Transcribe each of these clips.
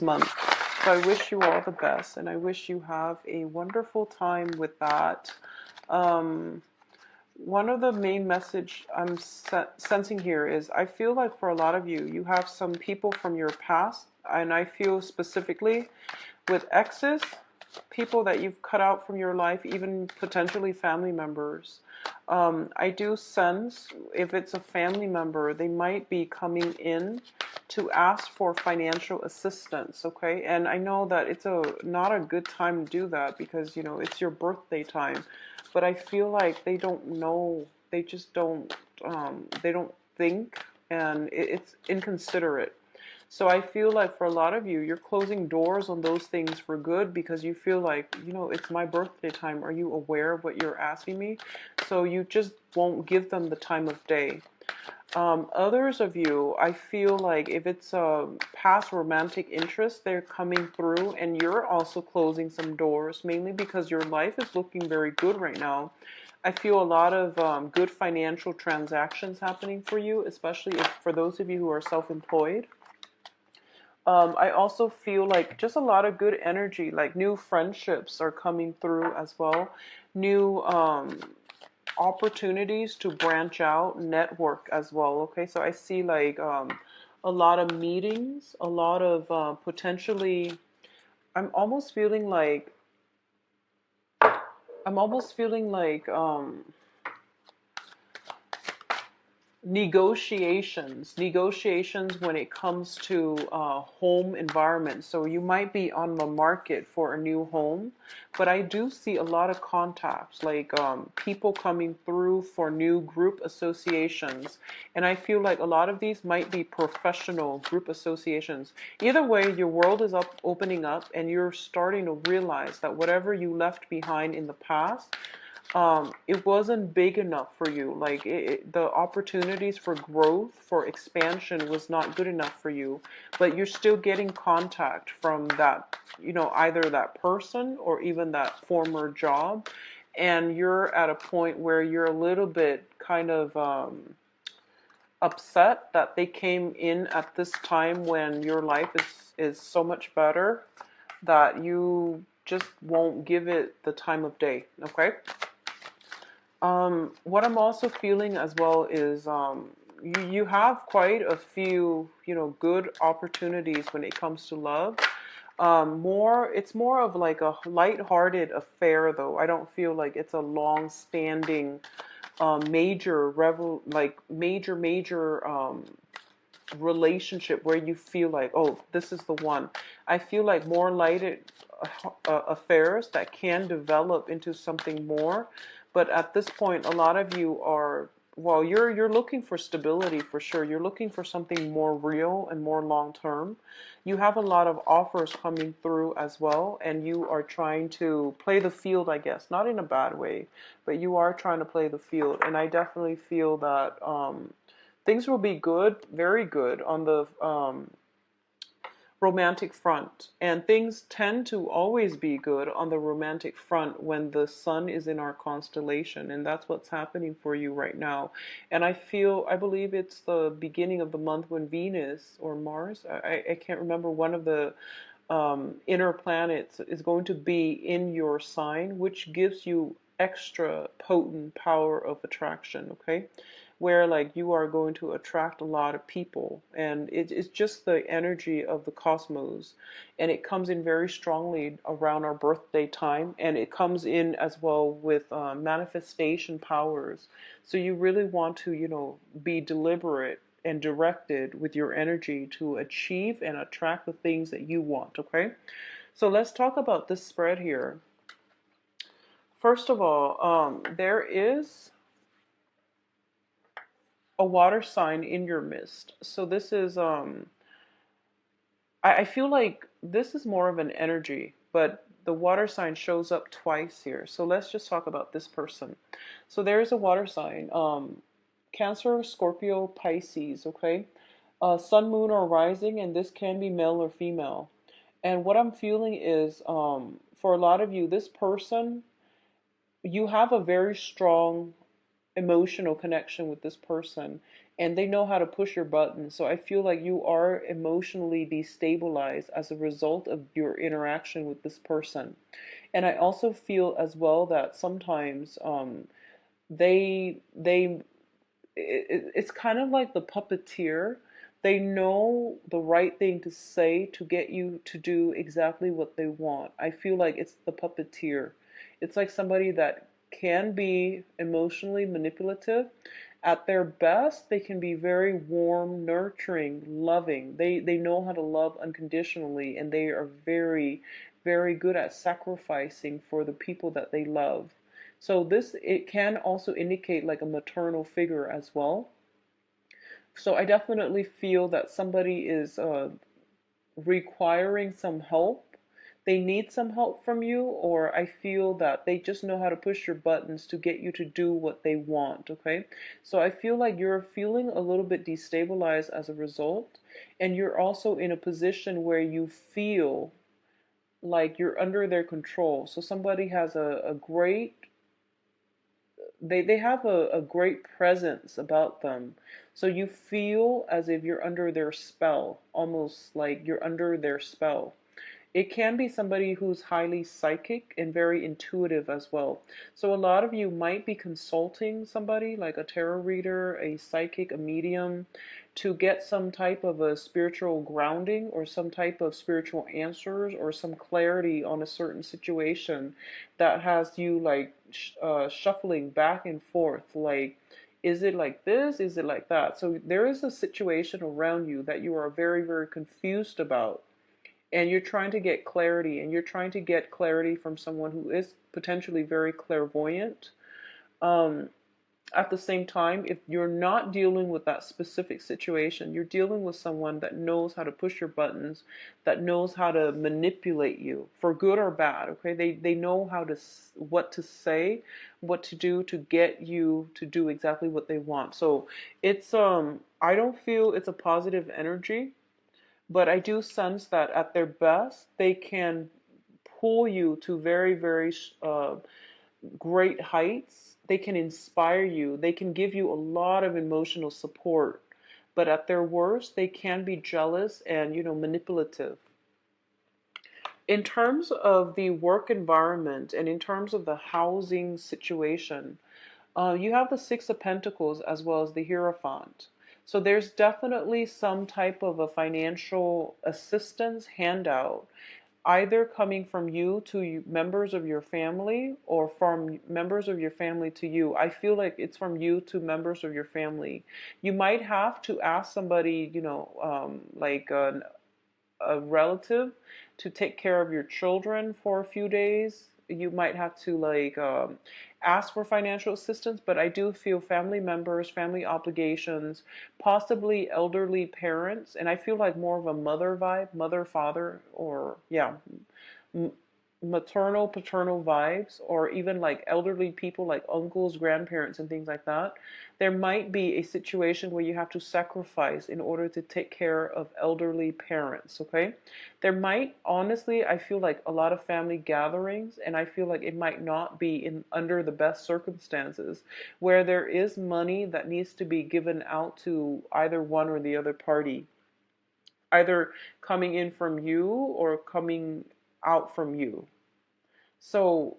month. So I wish you all the best, and I wish you have a wonderful time with that. Um, One of the main message I'm sensing here is I feel like for a lot of you, you have some people from your past, and I feel specifically with exes, people that you've cut out from your life, even potentially family members. I do sense if it's a family member, they might be coming in to ask for financial assistance, okay? And I know that it's not a good time to do that because, it's your birthday time. But I feel like they don't know, they just don't, they don't think, and it's inconsiderate. So I feel like for a lot of you, you're closing doors on those things for good because you feel like, it's my birthday time. Are you aware of what you're asking me? So you just won't give them the time of day. Others of you, I feel like if it's a past romantic interest, they're coming through and you're also closing some doors, mainly because your life is looking very good right now. I feel a lot of good financial transactions happening for you, especially if for those of you who are self-employed. I also feel like just a lot of good energy, like new friendships are coming through as well. New opportunities to branch out, network as well. Okay, so I see like a lot of meetings, a lot of potentially. I'm almost feeling like I'm almost feeling like negotiations when it comes to home environment. So you might be on the market for a new home, but I do see a lot of contacts, like people coming through for new group associations. And I feel like a lot of these might be professional group associations. Either way, your world is opening up and you're starting to realize that whatever you left behind in the past, it wasn't big enough for you. Like the opportunities for growth, for expansion was not good enough for you. But you're still getting contact from that, either that person or even that former job. And you're at a point where you're a little bit kind of upset that they came in at this time when your life is so much better that you just won't give it the time of day. Okay. What I'm also feeling as well is you have quite a few, good opportunities when it comes to love. It's more of like a light-hearted affair, though. I don't feel like it's a long-standing, major relationship where you feel like, oh, this is the one. I feel like more lighted affairs that can develop into something more. But at this point, a lot of you are, well, you're looking for stability for sure. You're looking for something more real and more long term. You have a lot of offers coming through as well, and you are trying to play the field, I guess, not in a bad way, but you are trying to play the field. And I definitely feel that things will be good, very good on the romantic front. And things tend to always be good on the romantic front when the sun is in our constellation. And that's what's happening for you right now. And I believe it's the beginning of the month when Venus or Mars, I can't remember, one of the inner planets is going to be in your sign, which gives you extra potent power of attraction, okay? Where like you are going to attract a lot of people, and it's just the energy of the cosmos, and it comes in very strongly around our birthday time, and it comes in as well with manifestation powers. So you really want to, be deliberate and directed with your energy to achieve and attract the things that you want, okay? So let's talk about this spread here. First of all, there is a water sign in your midst. So this is I feel like this is more of an energy, but the water sign shows up twice here. So let's just talk about this person. So there's a water sign, Cancer, Scorpio, Pisces, okay? Sun, moon, or rising, and this can be male or female. And what I'm feeling is, for a lot of you, this person, you have a very strong emotional connection with this person, and they know how to push your buttons. So I feel like you are emotionally destabilized as a result of your interaction with this person. And I also feel as well that sometimes they it's kind of like the puppeteer. They know the right thing to say to get you to do exactly what they want. I feel like it's the puppeteer. It's like somebody that can be emotionally manipulative. At their best, they can be very warm, nurturing, loving. They know how to love unconditionally, and they are very, very good at sacrificing for the people that they love. So this, it can also indicate like a maternal figure as well. So I definitely feel that somebody is requiring some help. They need some help from you, or I feel that they just know how to push your buttons to get you to do what they want, okay? So I feel like you're feeling a little bit destabilized as a result, and you're also in a position where you feel like you're under their control. So somebody has a great they have a great presence about them. So you feel as if you're under their spell, almost like you're under their spell. It can be somebody who's highly psychic and very intuitive as well. So a lot of you might be consulting somebody like a tarot reader, a psychic, a medium, to get some type of a spiritual grounding or some type of spiritual answers or some clarity on a certain situation that has you like shuffling back and forth, like, is it like this? Is it like that? So there is a situation around you that you are very, very confused about, and you're trying to get clarity, and you're trying to get clarity from someone who is potentially very clairvoyant. Um, at the same time, if you're not dealing with that specific situation, you're dealing with someone that knows how to push your buttons, that knows how to manipulate you for good or bad. Okay, they know how to what to say, what to do to get you to do exactly what they want. So it's I don't feel it's a positive energy, but I do sense that at their best, they can pull you to very, very great heights. They can inspire you. They can give you a lot of emotional support. But at their worst, they can be jealous and, manipulative. In terms of the work environment and in terms of the housing situation, you have the Six of Pentacles as well as the Hierophant. So there's definitely some type of a financial assistance handout, either coming from you to members of your family or from members of your family to you. I feel like it's from you to members of your family. You might have to ask somebody, like a relative to take care of your children for a few days. You might have to like ask for financial assistance, but I do feel family members, family obligations, possibly elderly parents, and I feel like more of a mother vibe, mother, father, or yeah, maternal, paternal vibes, or even like elderly people like uncles, grandparents, and things like that. There might be a situation where you have to sacrifice in order to take care of elderly parents, okay? There might, honestly, I feel like a lot of family gatherings, and I feel like it might not be in under the best circumstances, where there is money that needs to be given out to either one or the other party, either coming in from you or coming out from you. So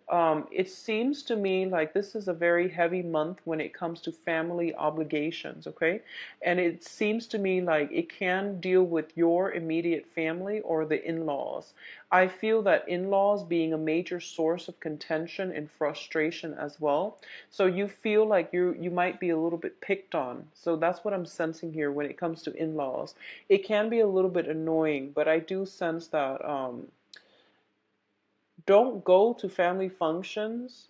it seems to me like this is a very heavy month when it comes to family obligations, okay? And it seems to me like it can deal with your immediate family or the in-laws. I feel that in-laws being a major source of contention and frustration as well. So you feel like you might be a little bit picked on. So that's what I'm sensing here when it comes to in-laws. It can be a little bit annoying, but I do sense that don't go to family functions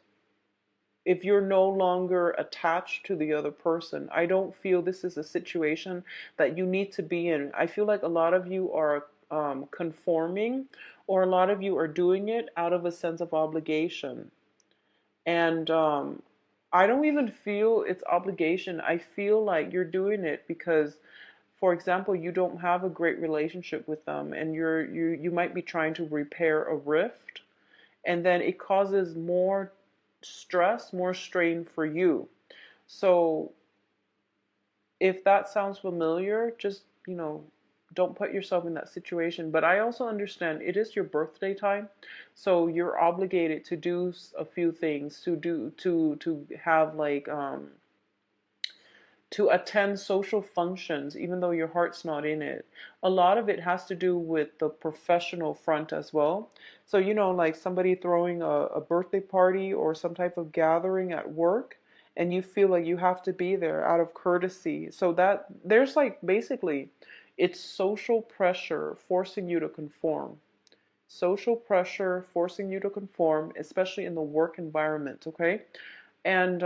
if you're no longer attached to the other person. I don't feel this is a situation that you need to be in. I feel like a lot of you are conforming, or a lot of you are doing it out of a sense of obligation. And I don't even feel it's obligation. I feel like you're doing it because, for example, you don't have a great relationship with them, and you might be trying to repair a rift, and then it causes more stress, more strain for you. So if that sounds familiar, just, don't put yourself in that situation. But I also understand it is your birthday time, so you're obligated to do a few things, to have like to attend social functions, even though your heart's not in it. A lot of it has to do with the professional front as well. So, like somebody throwing a birthday party or some type of gathering at work, and you feel like you have to be there out of courtesy. So that there's like basically, it's social pressure forcing you to conform. Social pressure forcing you to conform, especially in the work environment, okay? And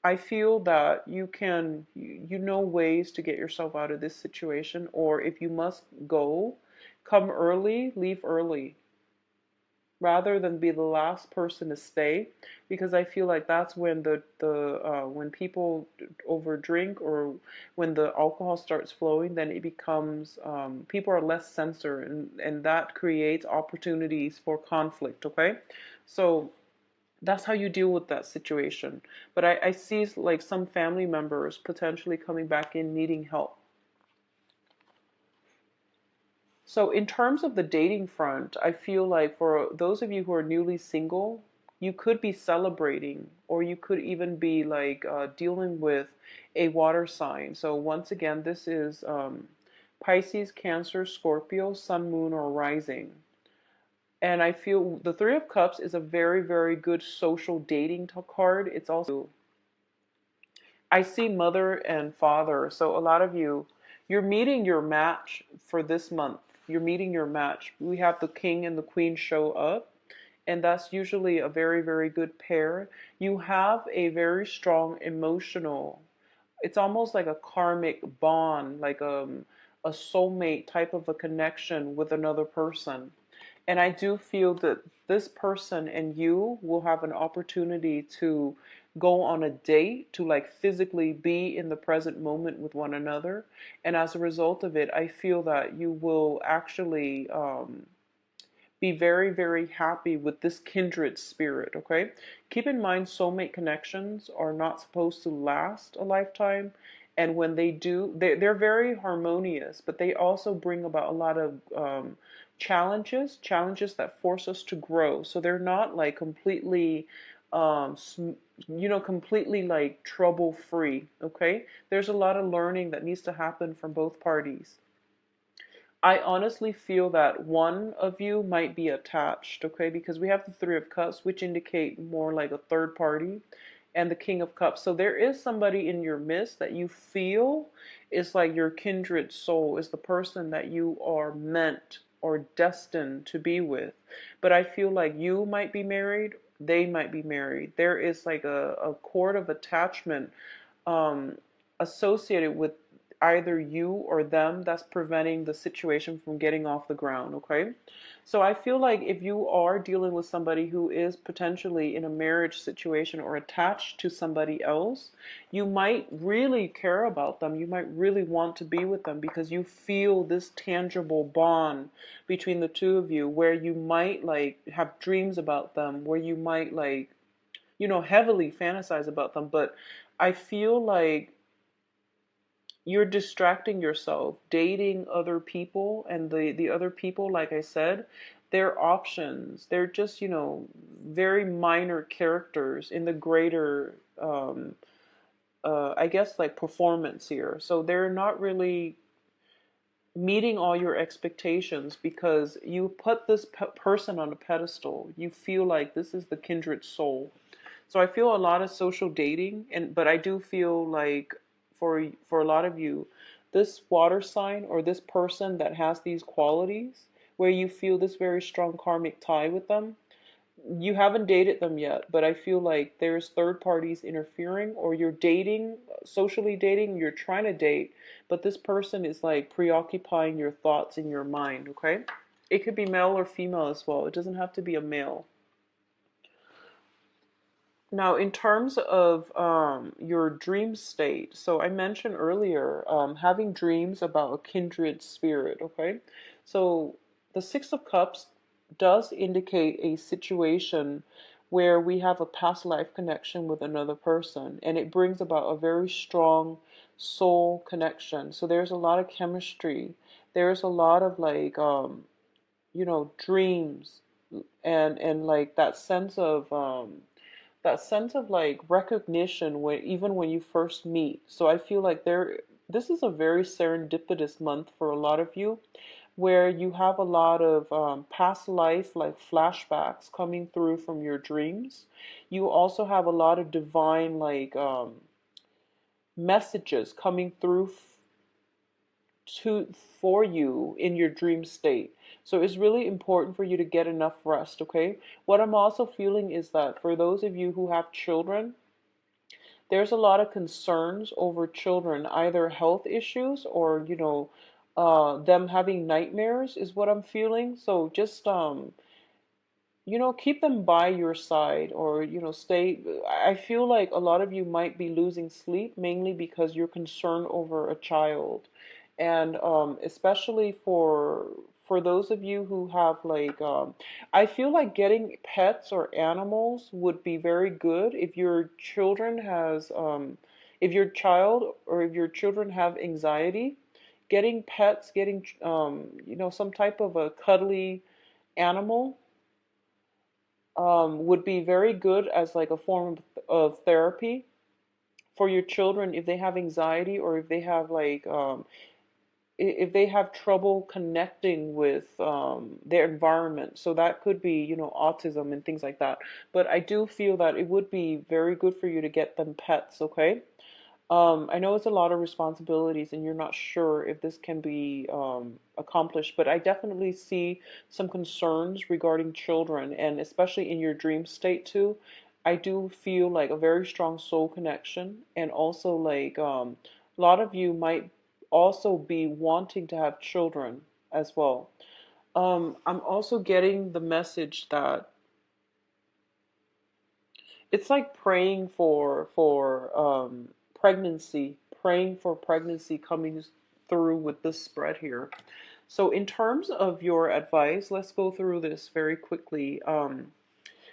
I feel that you know ways to get yourself out of this situation, or if you must go, come early, leave early, rather than be the last person to stay, because I feel like that's when when people overdrink, or when the alcohol starts flowing, then it becomes people are less censored, and that creates opportunities for conflict. Okay, so that's how you deal with that situation. But I see like some family members potentially coming back in needing help. So in terms of the dating front, I feel like for those of you who are newly single, you could be celebrating, or you could even be like dealing with a water sign. So once again, this is Pisces, Cancer, Scorpio, Sun, Moon, or Rising. And I feel the Three of Cups is a very, very good social dating card. It's also, I see mother and father. So a lot of you, you're meeting your match for this month. You're meeting your match. We have the king and the queen show up, and that's usually a very, very good pair. You have a very strong emotional, it's almost like a karmic bond, like a soulmate type of a connection with another person. And I do feel that this person and you will have an opportunity to go on a date, to like physically be in the present moment with one another. And as a result of it, I feel that you will actually be very, very happy with this kindred spirit, okay? Keep in mind, soulmate connections are not supposed to last a lifetime. And when they do, they're very harmonious, but they also bring about a lot of challenges that force us to grow. So they're not like completely, completely like trouble free, okay? There's a lot of learning that needs to happen from both parties. I honestly feel that one of you might be attached, okay? Because we have the Three of Cups, which indicate more like a third party, and the King of Cups. So there is somebody in your midst that you feel is like your kindred soul, is the person that you are meant or destined to be with. But I feel like you might be married, they might be married. There is like a cord of attachment um, associated with either you or them that's preventing the situation from getting off the ground, okay? So I feel like if you are dealing with somebody who is potentially in a marriage situation or attached to somebody else, you might really care about them. You might really want to be with them because you feel this tangible bond between the two of you, where you might like have dreams about them, where you might like, heavily fantasize about them. But I feel like you're distracting yourself dating other people, and the other people, like I said, they're options. They're just, very minor characters in the greater I guess like performance here. So they're not really meeting all your expectations because you put this person on a pedestal. You feel like this is the kindred soul. So I feel a lot of social dating, but I do feel like for a lot of you, this water sign or this person that has these qualities, where you feel this very strong karmic tie with them, you haven't dated them yet, but I feel like there's third parties interfering, or you're dating, socially dating, you're trying to date, but this person is like preoccupying your thoughts in your mind, okay? It could be male or female as well. It doesn't have to be a male. Now, in terms of your dream state, so I mentioned earlier having dreams about a kindred spirit, okay? So the Six of Cups does indicate a situation where we have a past life connection with another person, and it brings about a very strong soul connection. So there's a lot of chemistry. There's a lot of like dreams, and like that sense of like recognition when even when you first meet. So I feel like this is a very serendipitous month for a lot of you, where you have a lot of past life like flashbacks coming through from your dreams. You also have a lot of divine like messages coming through to for you in your dream state. So it's really important for you to get enough rest, okay? What I'm also feeling is that for those of you who have children, there's a lot of concerns over children, either health issues or, them having nightmares is what I'm feeling. So just keep them by your side, or stay. I feel like a lot of you might be losing sleep mainly because you're concerned over a child. And especially for those of you who have like I feel like getting pets or animals would be very good if your children has if your child or if your children have anxiety. Getting pets, getting some type of a cuddly animal would be very good as like a form of therapy for your children if they have anxiety, or if they have like if they have trouble connecting with their environment. So that could be autism and things like that. But I do feel that it would be very good for you to get them pets, okay? I know it's a lot of responsibilities and you're not sure if this can be accomplished, but I definitely see some concerns regarding children, and especially in your dream state too. I do feel like a very strong soul connection, and also like a lot of you might also be wanting to have children as well. I'm also getting the message that it's like praying for pregnancy, praying for pregnancy coming through with this spread here. So in terms of your advice, let's go through this very quickly.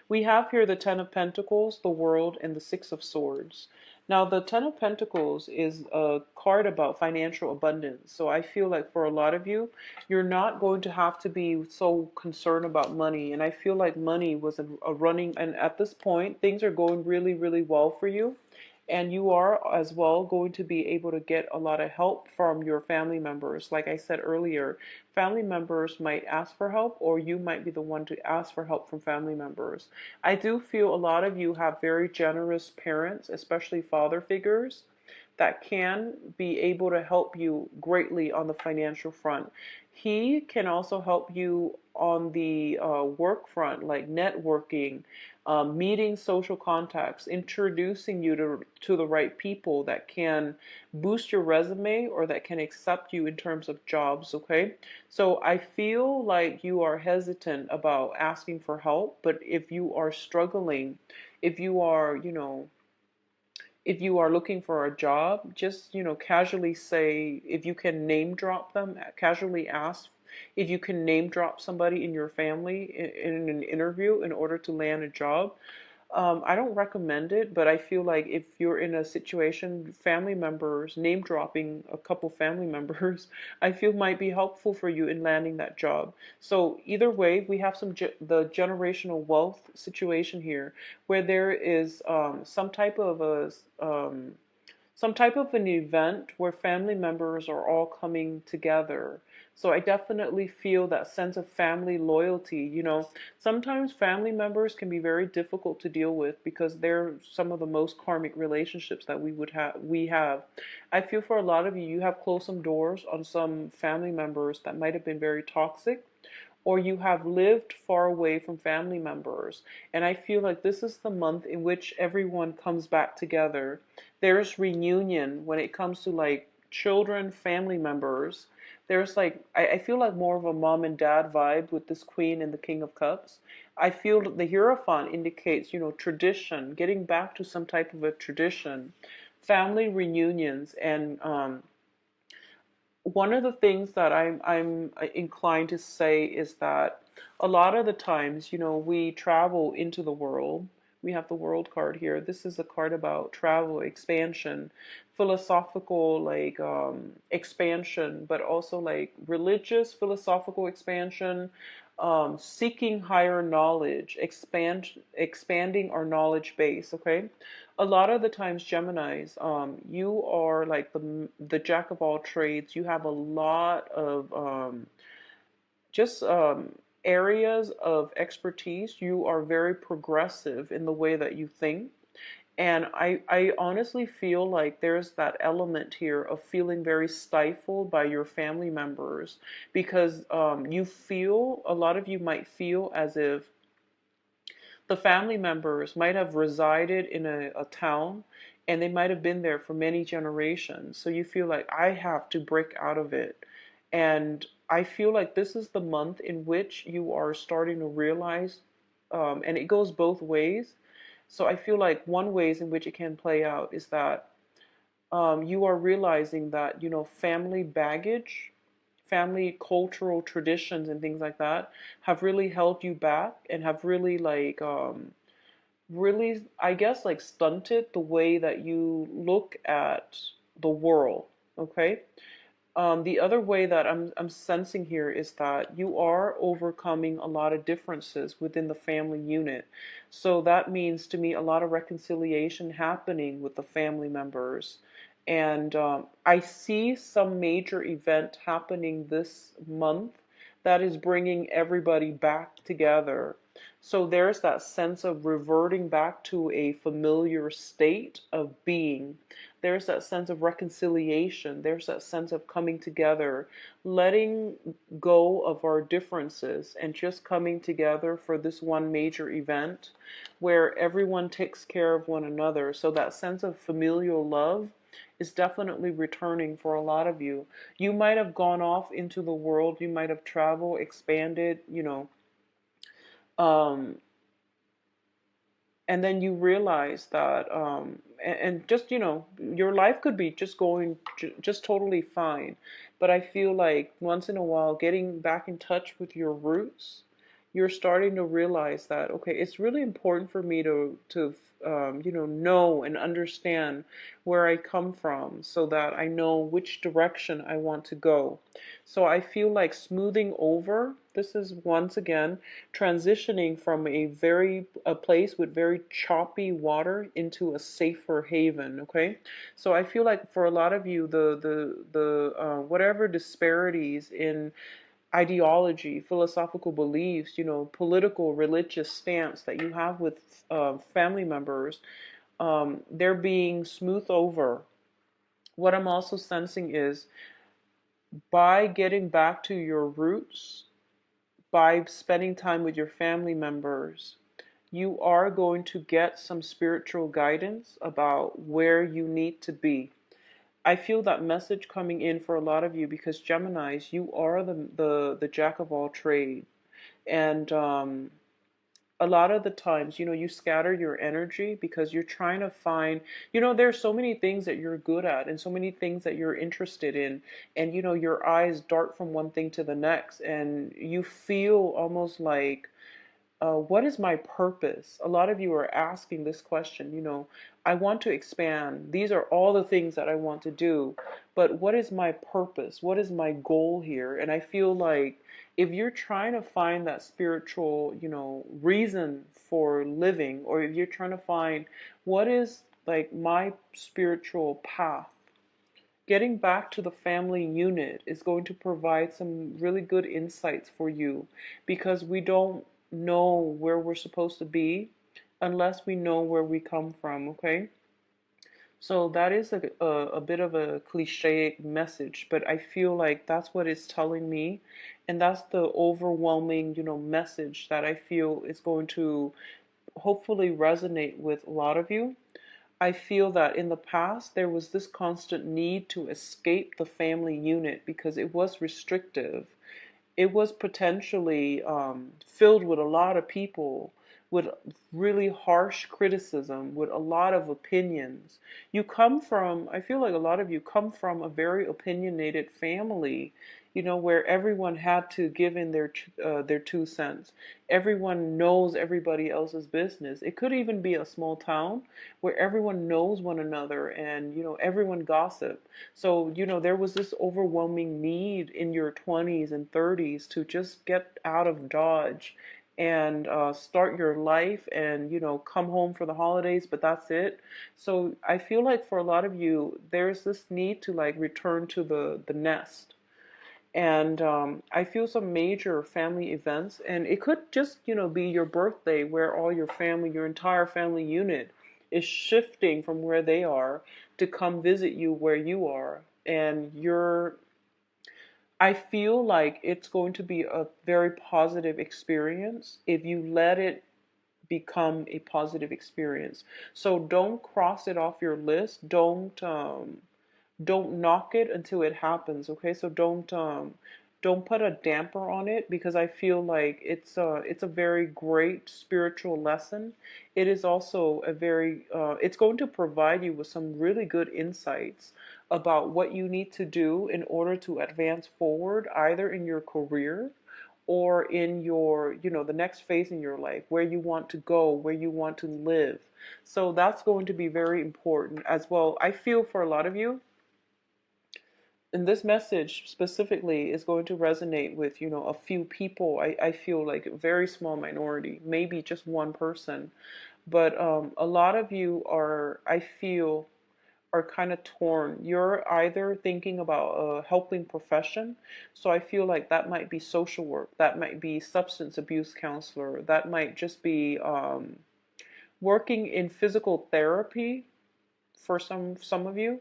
We have here the Ten of Pentacles, the World, and the Six of Swords. Now, the Ten of Pentacles is a card about financial abundance. So I feel like for a lot of you, you're not going to have to be so concerned about money. And I feel like money was a running, and at this point, things are going really, really well for you. And you are as well going to be able to get a lot of help from your family members. Like I said earlier, family members might ask for help, or you might be the one to ask for help from family members. I do feel a lot of you have very generous parents, especially father figures, that can be able to help you greatly on the financial front. He can also help you on the work front, like networking, meeting social contacts, introducing you to the right people that can boost your resume or that can accept you in terms of jobs, okay? So I feel like you are hesitant about asking for help, but if you are struggling, if you are, if you are looking for a job, just, casually say, if you can name drop them, casually ask if you can name drop somebody in your family in an interview in order to land a job. I don't recommend it, but I feel like if you're in a situation, family members, name dropping a couple family members, I feel might be helpful for you in landing that job. So either way, we have the generational wealth situation here, where there is some type of an event where family members are all coming together. So I definitely feel that sense of family loyalty. Sometimes family members can be very difficult to deal with because they're some of the most karmic relationships that we have. I feel for a lot of you, you have closed some doors on some family members that might have been very toxic, or you have lived far away from family members. And I feel like this is the month in which everyone comes back together. There's reunion when it comes to like children, family members. There's like, I feel like more of a mom and dad vibe with this Queen and the King of Cups. I feel the Hierophant indicates, tradition, getting back to some type of a tradition, family reunions, and one of the things that I'm inclined to say is that a lot of the times, we travel into the world. We have the world card here. This is a card about travel, expansion, philosophical, like expansion, but also like religious philosophical expansion, seeking higher knowledge, expanding our knowledge base. Okay, a lot of the times, Geminis, you are like the jack of all trades. You have a lot of just areas of expertise. You are very progressive in the way that you think. And I honestly feel like there's that element here of feeling very stifled by your family members because a lot of you might feel as if the family members might have resided in a town and they might have been there for many generations. So you feel like I have to break out of it. And I feel like this is the month in which you are starting to realize, and it goes both ways. So I feel like one ways in which it can play out is that you are realizing that, family baggage, family cultural traditions and things like that have really held you back and have really like really, I guess, like stunted the way that you look at the world. Okay. The other way that I'm sensing here is that you are overcoming a lot of differences within the family unit. So that means to me a lot of reconciliation happening with the family members. And I see some major event happening this month that is bringing everybody back together. So there's that sense of reverting back to a familiar state of being. There's that sense of reconciliation. There's that sense of coming together, letting go of our differences and just coming together for this one major event where everyone takes care of one another. So that sense of familial love is definitely returning for a lot of you. You might have gone off into the world, you might have traveled, expanded, um, and then you realize that and just your life could be just going just totally fine, but I feel like once in a while getting back in touch with your roots, you're starting to realize that okay, it's really important for me to know and understand where I come from so that I know which direction I want to go. So I feel like smoothing over, this is once again transitioning from a place with very choppy water into a safer haven. Okay, so I feel like for a lot of you, the whatever disparities in ideology, philosophical beliefs, political, religious stance that you have with family members, they're being smoothed over. What I'm also sensing is by getting back to your roots, by spending time with your family members, you are going to get some spiritual guidance about where you need to be. I feel that message coming in for a lot of you because Geminis, you are the jack of all trades. And a lot of the times, you scatter your energy because you're trying to find, there's so many things that you're good at and so many things that you're interested in. And, your eyes dart from one thing to the next. And you feel almost like, what is my purpose? A lot of you are asking this question, I want to expand. These are all the things that I want to do, but what is my purpose? What is my goal here? And I feel like if you're trying to find that spiritual, reason for living, or if you're trying to find what is like my spiritual path, getting back to the family unit is going to provide some really good insights for you because we don't know where we're supposed to be unless we know where we come from, okay? So that is a bit of a cliche message, but I feel like that's what it's telling me. And that's the overwhelming, message that I feel is going to hopefully resonate with a lot of you. I feel that in the past there was this constant need to escape the family unit because it was restrictive. It was potentially filled with a lot of people with really harsh criticism, with a lot of opinions. You come from, I feel like a lot of you come from a very opinionated family, you know, where everyone had to give in their 2 cents. Everyone knows everybody else's business. It could even be a small town where everyone knows one another and, you know, everyone gossip. So, you know, there was this overwhelming need in your 20s and 30s to just get out of Dodge and start your life and, you know, come home for the holidays, but that's it. So I feel like for a lot of you, there's this need to like return to the nest. And I feel some major family events, and it could just, you know, be your birthday where all your family, your entire family unit is shifting from where they are to come visit you where you are. And I feel like it's going to be a very positive experience if you let it become a positive experience. So don't cross it off your list. Don't knock it until it happens, okay? So don't put a damper on it, because I feel like it's a very great spiritual lesson. It is also a very it's going to provide you with some really good insights about what you need to do in order to advance forward, either in your career or in your, you know, the next phase in your life, where you want to go, where you want to live. So that's going to be very important as well. I feel for a lot of you, and this message specifically is going to resonate with, you know, a few people. I feel like a very small minority, maybe just one person. But a lot of you are, I feel, are kind of torn. You're either thinking about a helping profession. So I feel like that might be social work. That might be substance abuse counselor. That might just be working in physical therapy for some of you.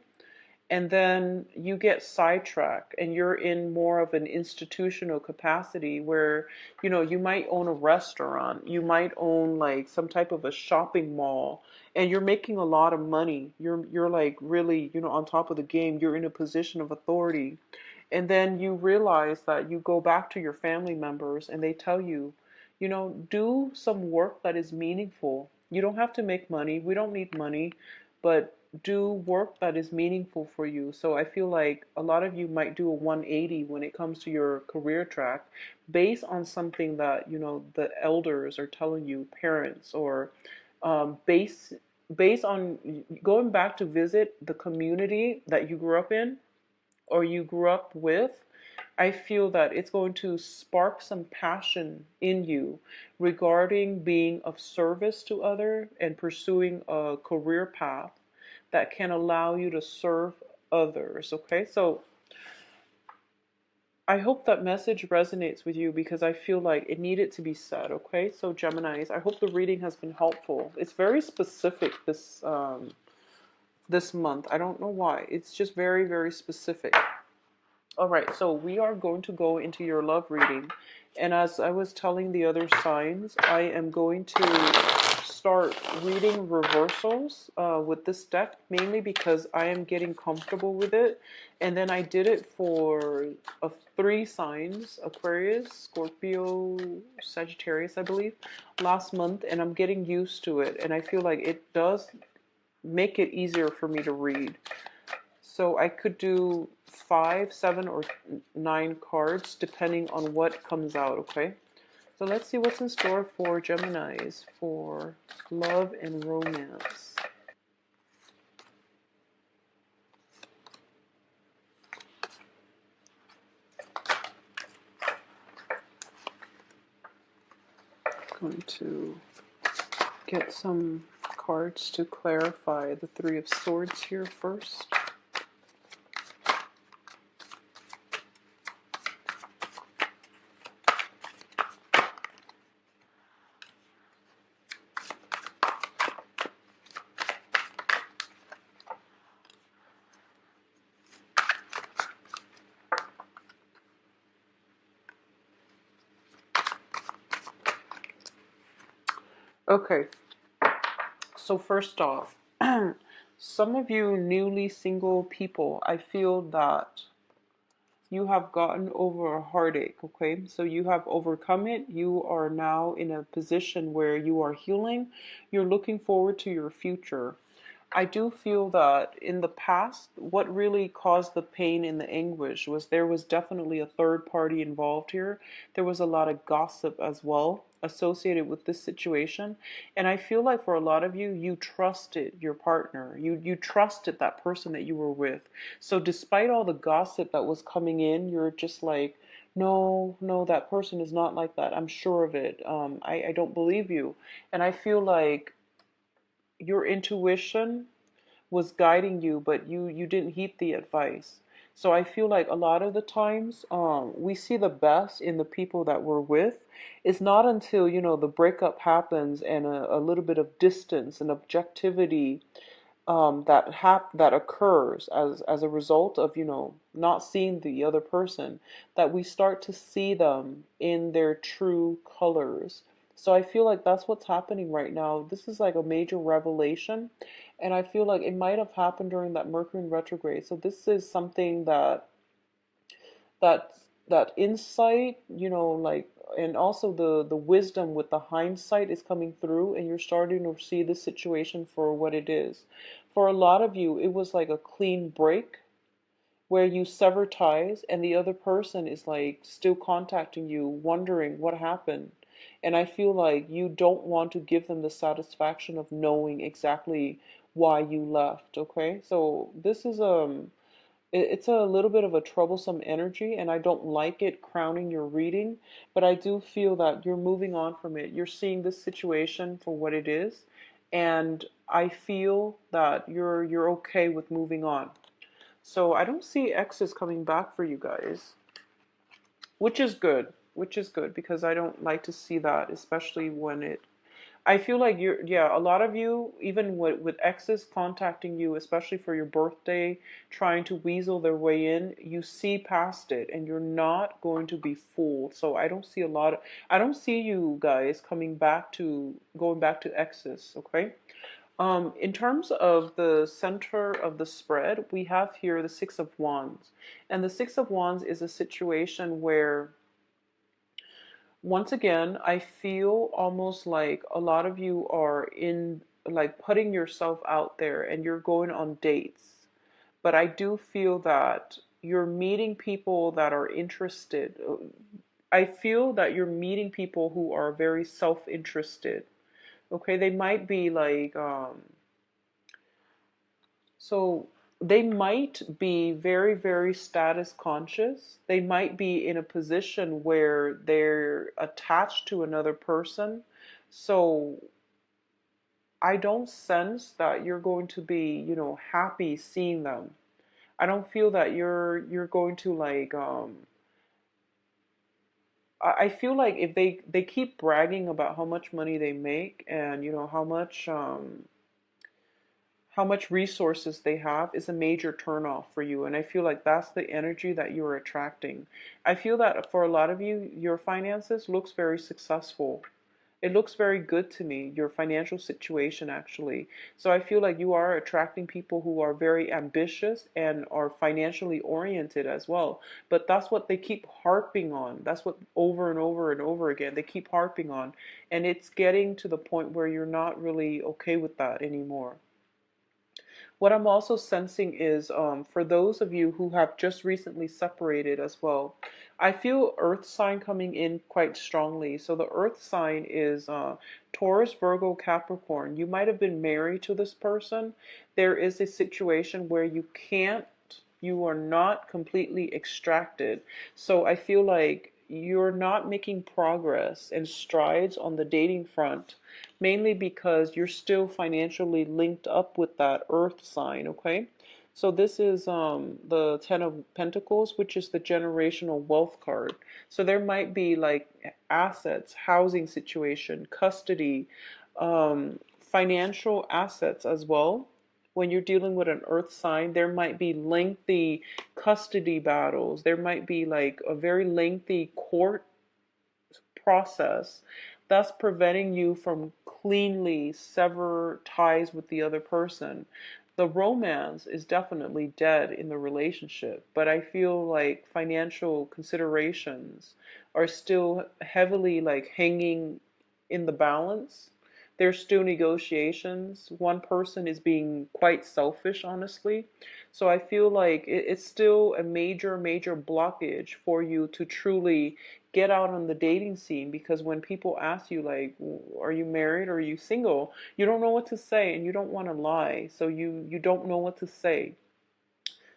And then you get sidetracked and you're in more of an institutional capacity where, you know, you might own a restaurant, you might own like some type of a shopping mall, and you're making a lot of money. You're like really, you know, on top of the game. You're in a position of authority. And then you realize that you go back to your family members and they tell you, you know, do some work that is meaningful. You don't have to make money. We don't need money, but do work that is meaningful for you. So I feel like a lot of you might do a 180 when it comes to your career track, based on something that, you know, the elders are telling you, parents, or um, based based on going back to visit the community that you grew up in or you grew up with. I feel that it's going to spark some passion in you regarding being of service to others and pursuing a career path that can allow you to serve others. Okay, so I hope that message resonates with you, because I feel like it needed to be said. Okay, so Geminis, I hope the reading has been helpful. It's very specific this month. I don't know why. It's just very, very specific. All right, so we are going to go into your love reading. And as I was telling the other signs, I am going to start reading reversals with this deck, mainly because I am getting comfortable with it. And then I did it for 3 signs: Aquarius, Scorpio, Sagittarius, I believe, last month. And I'm getting used to it. And I feel like it does make it easier for me to read. So I could do 5, 7, or 9 cards depending on what comes out, okay? So let's see what's in store for Geminis for love and romance. I'm going to get some cards to clarify the Three of Swords here first. Okay, so first off, some of you newly single people, I feel that you have gotten over a heartache, okay? So you have overcome it. You are now in a position where you are healing. You're looking forward to your future. I do feel that in the past, what really caused the pain and the anguish was there was definitely a third party involved here. There was a lot of gossip as well associated with this situation. And I feel like for a lot of you, you trusted your partner. You trusted that person that you were with. So despite all the gossip that was coming in, you're just like, no, no, that person is not like that. I'm sure of it. I don't believe you. And I feel like your intuition was guiding you, but you didn't heed the advice. So I feel like a lot of the times, we see the best in the people that we're with. It's not until, the breakup happens and a little bit of distance and objectivity, that occurs as a result of, not seeing the other person, that we start to see them in their true colors. So I feel like that's what's happening right now. This is like a major revelation, and I feel like it might have happened during that Mercury in retrograde. So this is something that that insight, like, and also the wisdom with the hindsight is coming through, and you're starting to see the situation for what it is. For a lot of you, it was like a clean break where you sever ties and the other person is like still contacting you, wondering what happened. And I feel like you don't want to give them the satisfaction of knowing exactly why you left, okay? So this is it's a little bit of a troublesome energy, and I don't like it crowning your reading, but I do feel that you're moving on from it. You're seeing this situation for what it is, and I feel that you're okay with moving on. So I don't see exes coming back for you guys, which is good. Which is good because I don't like to see that, especially when it I feel like yeah, a lot of you, even with exes contacting you, especially for your birthday, trying to weasel their way in, you see past it and you're not going to be fooled. So I don't see you guys going back to exes, okay? In terms of the center of the spread, we have here the Six of Wands. And the Six of Wands is a situation where, once again, I feel almost like a lot of you are in, like, putting yourself out there and you're going on dates. But I do feel that you're meeting people that are interested. I feel that you're meeting people who are very self-interested. Okay, they might be like, so they might be very, very status conscious. They might be in a position where they're attached to another person. So I don't sense that you're going to be, happy seeing them. I don't feel that you're going to like I feel like if they keep bragging about how much money they make and how much resources they have is a major turnoff for you. And I feel like that's the energy that you're attracting. I feel that for a lot of you, your finances looks very successful. It looks very good to me, your financial situation actually. So I feel like you are attracting people who are very ambitious and are financially oriented as well. But that's what they keep harping on. That's what over and over and over again they keep harping on. And it's getting to the point where you're not really okay with that anymore. What I'm also sensing is, for those of you who have just recently separated as well, I feel earth sign coming in quite strongly. So the earth sign is Taurus, Virgo, Capricorn. You might have been married to this person. There is a situation where you are not completely extracted. So I feel like you're not making progress and strides on the dating front, mainly because you're still financially linked up with that earth sign, okay? So this is the Ten of Pentacles, which is the generational wealth card. So there might be like assets, housing situation, custody, financial assets as well. When you're dealing with an earth sign, there might be lengthy custody battles. There might be like a very lengthy court process that's preventing you from cleanly sever ties with the other person. The romance is definitely dead in the relationship, but I feel like financial considerations are still heavily like hanging in the balance. There's still negotiations. One person is being quite selfish, honestly. So I feel like it's still a major, major blockage for you to truly get out on the dating scene, because when people ask you like, are you married or are you single, you don't know what to say and you don't want to lie. So you don't know what to say.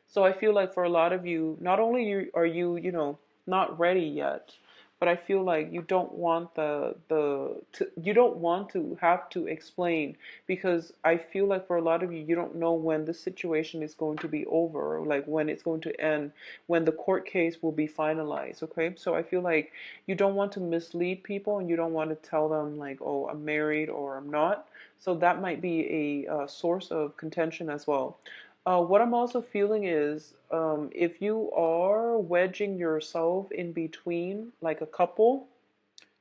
So I feel like for a lot of you, not only are you, not ready yet, but I feel like you don't want you don't want to have to explain, because I feel like for a lot of you, you don't know when this situation is going to be over, or like when it's going to end, when the court case will be finalized. Okay, so I feel like you don't want to mislead people and you don't want to tell them like, oh, I'm married or I'm not. So that might be a source of contention as well. What I'm also feeling is, if you are wedging yourself in between, like a couple,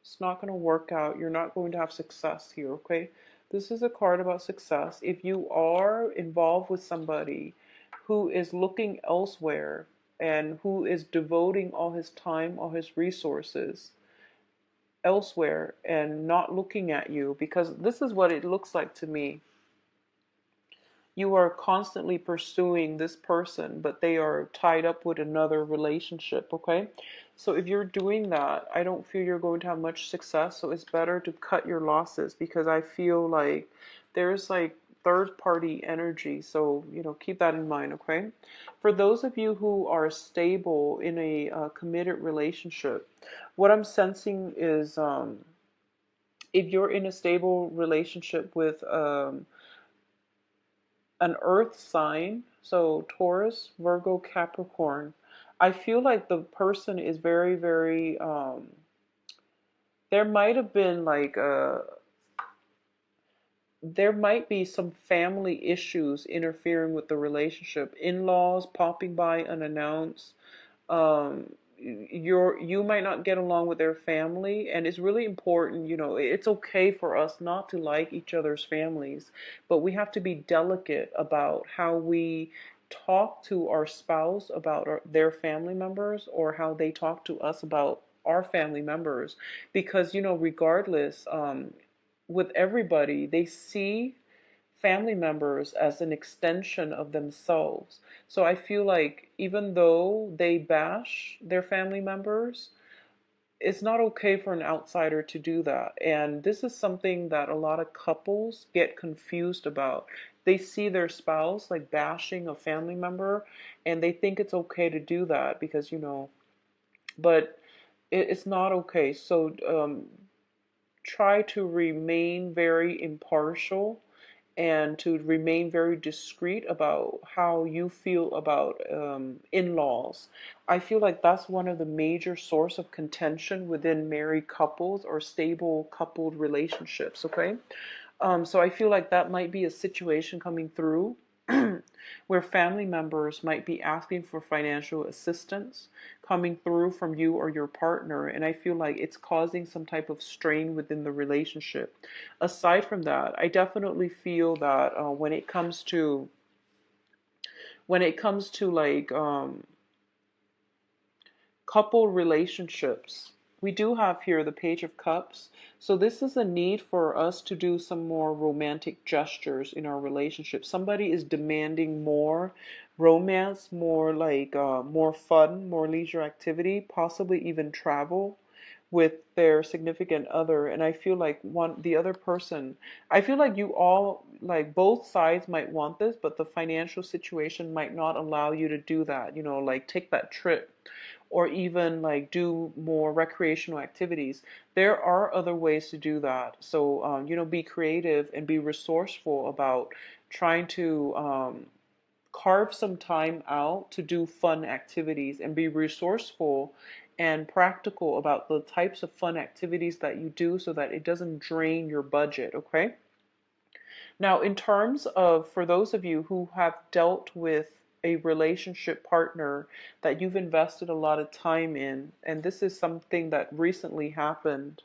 it's not going to work out. You're not going to have success here, okay? This is a card about success. If you are involved with somebody who is looking elsewhere and who is devoting all his time, all his resources elsewhere and not looking at you, because this is what it looks like to me. You are constantly pursuing this person, but they are tied up with another relationship, okay? So if you're doing that, I don't feel you're going to have much success. So it's better to cut your losses, because I feel like there's like third party energy. So, keep that in mind, okay? For those of you who are stable in a committed relationship, what I'm sensing is, if you're in a stable relationship with an earth sign, so Taurus, Virgo, Capricorn, I feel like the person is very, very, there might have been like there might be some family issues interfering with the relationship, in-laws popping by unannounced. You might not get along with their family, and it's really important. It's okay for us not to like each other's families, but we have to be delicate about how we talk to our spouse about their family members, or how they talk to us about our family members, because regardless, with everybody, they see family members as an extension of themselves. So I feel like even though they bash their family members, it's not okay for an outsider to do that. And this is something that a lot of couples get confused about. They see their spouse like bashing a family member, and they think it's okay to do that because, but it's not okay. So try to remain very impartial and to remain very discreet about how you feel about in-laws. I feel like that's one of the major source of contention within married couples or stable coupled relationships, okay? So I feel like that might be a situation coming through where family members might be asking for financial assistance coming through from you or your partner, and I feel like it's causing some type of strain within the relationship. Aside from that, I definitely feel that when it comes to like couple relationships, we do have here the Page of Cups. So this is a need for us to do some more romantic gestures in our relationship. Somebody is demanding more romance, more like more fun, more leisure activity, possibly even travel with their significant other. And I feel like the other person, I feel like you all, like both sides might want this, but the financial situation might not allow you to do that, like take that trip or even like do more recreational activities. There are other ways to do that. So, be creative and be resourceful about trying to carve some time out to do fun activities, and be resourceful and practical about the types of fun activities that you do so that it doesn't drain your budget, okay? Now, in terms of, for those of you who have dealt with a relationship partner that you've invested a lot of time in, and this is something that recently happened,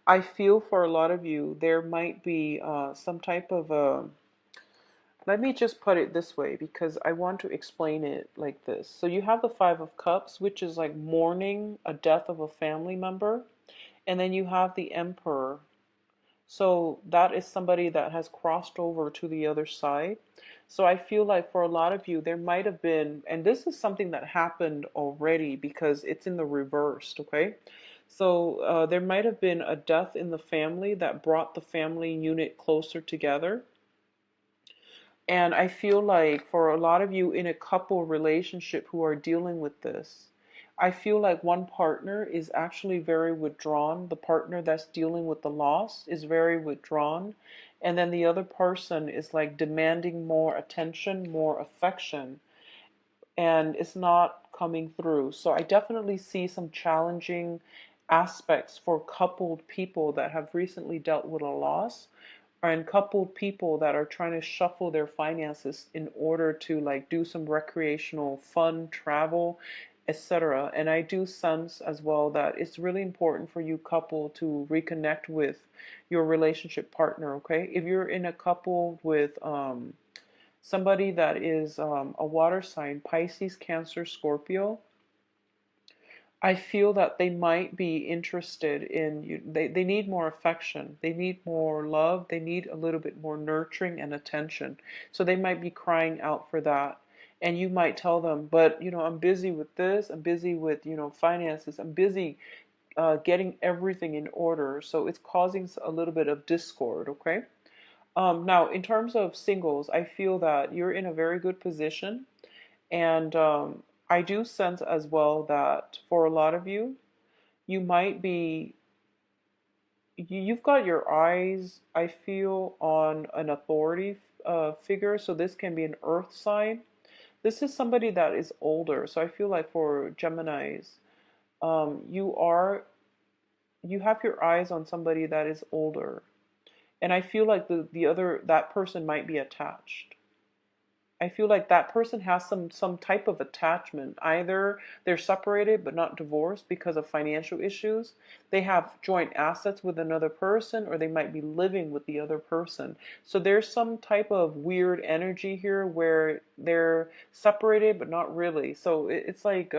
I feel for a lot of you, there might be some type of let me just put it this way because I want to explain it like this. So you have the Five of Cups, which is like mourning a death of a family member. And then you have the Emperor. So that is somebody that has crossed over to the other side. So I feel like for a lot of you, there might have been, and this is something that happened already because it's in the reversed, okay? So there might have been a death in the family that brought the family unit closer together. And I feel like for a lot of you in a couple relationship who are dealing with this, I feel like one partner is actually very withdrawn. The partner that's dealing with the loss is very withdrawn. And then the other person is like demanding more attention, more affection, and it's not coming through. So I definitely see some challenging aspects for coupled people that have recently dealt with a loss, and coupled people that are trying to shuffle their finances in order to like do some recreational fun travel, etc. And I do sense as well that it's really important for you couple to reconnect with your relationship partner. Okay, if you're in a couple with somebody that is a water sign, Pisces, Cancer, Scorpio, I feel that they might be interested in you. They need more affection. They need more love. They need a little bit more nurturing and attention. So they might be crying out for that. And you might tell them, but I'm busy with this. I'm busy with, finances. I'm busy getting everything in order. So it's causing a little bit of discord, okay? Now, in terms of singles, I feel that you're in a very good position. And I do sense as well that for a lot of you, you might be, you've got your eyes, I feel, on an authority figure. So this can be an earth sign. This is somebody that is older. So I feel like for Geminis, you have your eyes on somebody that is older. And I feel like that person might be attached. I feel like that person has some type of attachment. Either they're separated but not divorced because of financial issues. They have joint assets with another person, or they might be living with the other person. So there's some type of weird energy here where they're separated but not really. So it's like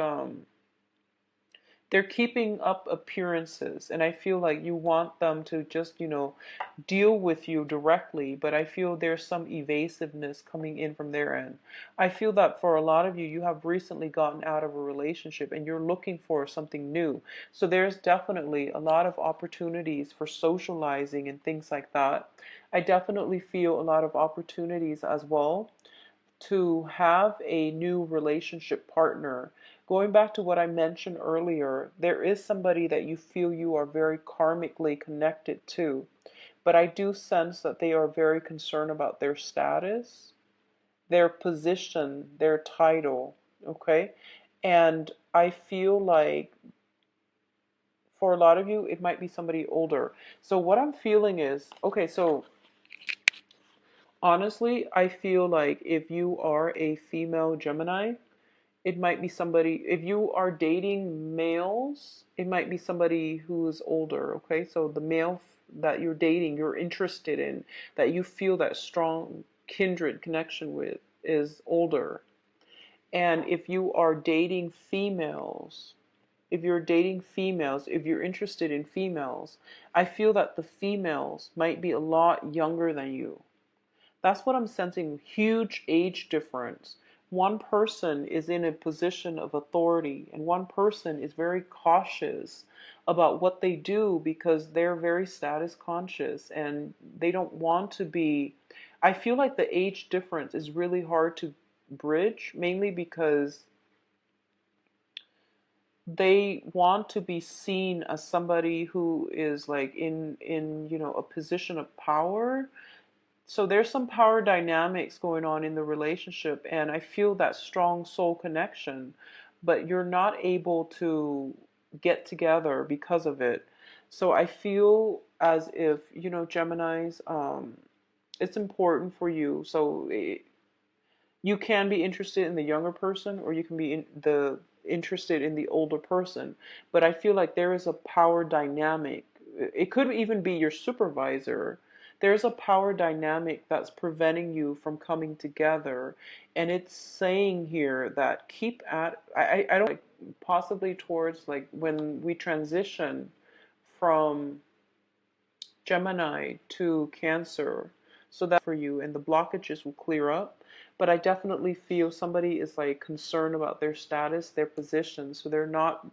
they're keeping up appearances, and I feel like you want them to just deal with you directly, but I feel there's some evasiveness coming in from their end. I feel that for a lot of you, you have recently gotten out of a relationship and you're looking for something new. So there's definitely a lot of opportunities for socializing and things like that. I definitely feel a lot of opportunities as well to have a new relationship partner. Going back to what I mentioned earlier, there is somebody that you feel you are very karmically connected to, but I do sense that they are very concerned about their status, their position, their title, okay? And I feel like for a lot of you, it might be somebody older. So what I'm feeling is, okay, so honestly, I feel like if you are a female Gemini, it might be somebody, if you are dating males, it might be somebody who's older, okay? So the male that you're dating, you're interested in, that you feel that strong kindred connection with is older. And if you are dating females, if you're dating females, if you're interested in females, I feel that the females might be a lot younger than you. That's what I'm sensing. Huge age difference. One person is in a position of authority, and one person is very cautious about what they do because they're very status conscious and they don't want to be. I feel like the age difference is really hard to bridge, mainly because they want to be seen as somebody who is like in a position of power. So there's some power dynamics going on in the relationship, and I feel that strong soul connection, but you're not able to get together because of it. So I feel as if, Geminis, it's important for you. So you can be interested in the younger person, or you can be interested in the older person. But I feel like there is a power dynamic. It could even be your supervisor there's a power dynamic that's preventing you from coming together. And it's saying here that keep at, I don't like, possibly towards like when we transition from Gemini to Cancer, so that for you and the blockages will clear up. But I definitely feel somebody is like concerned about their status, their position, so they're not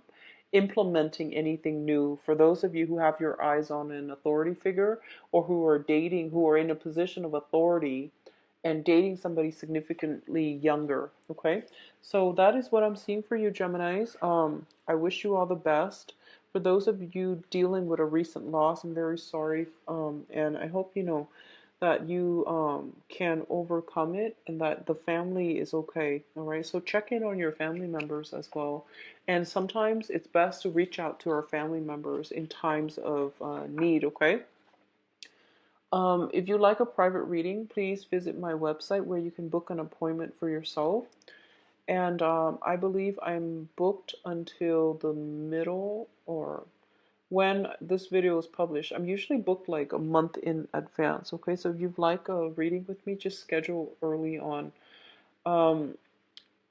implementing anything new. For those of you who have your eyes on an authority figure, or who are dating, who are in a position of authority and dating somebody significantly younger, okay? So that is what I'm seeing for you, Geminis. I wish you all the best. For those of you dealing with a recent loss, I'm very sorry, and I hope you know that you can overcome it and that the family is okay. All right, so check in on your family members as well. And sometimes it's best to reach out to our family members in times of need, okay? If you like a private reading, please visit my website where you can book an appointment for yourself. And I believe I'm booked until the middle, or when this video is published. I'm usually booked like a month in advance. Okay, so if you'd like a reading with me, just schedule early on. Um,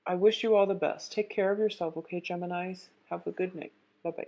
I wish you all the best. Take care of yourself, okay, Geminis? Have a good night. Bye bye.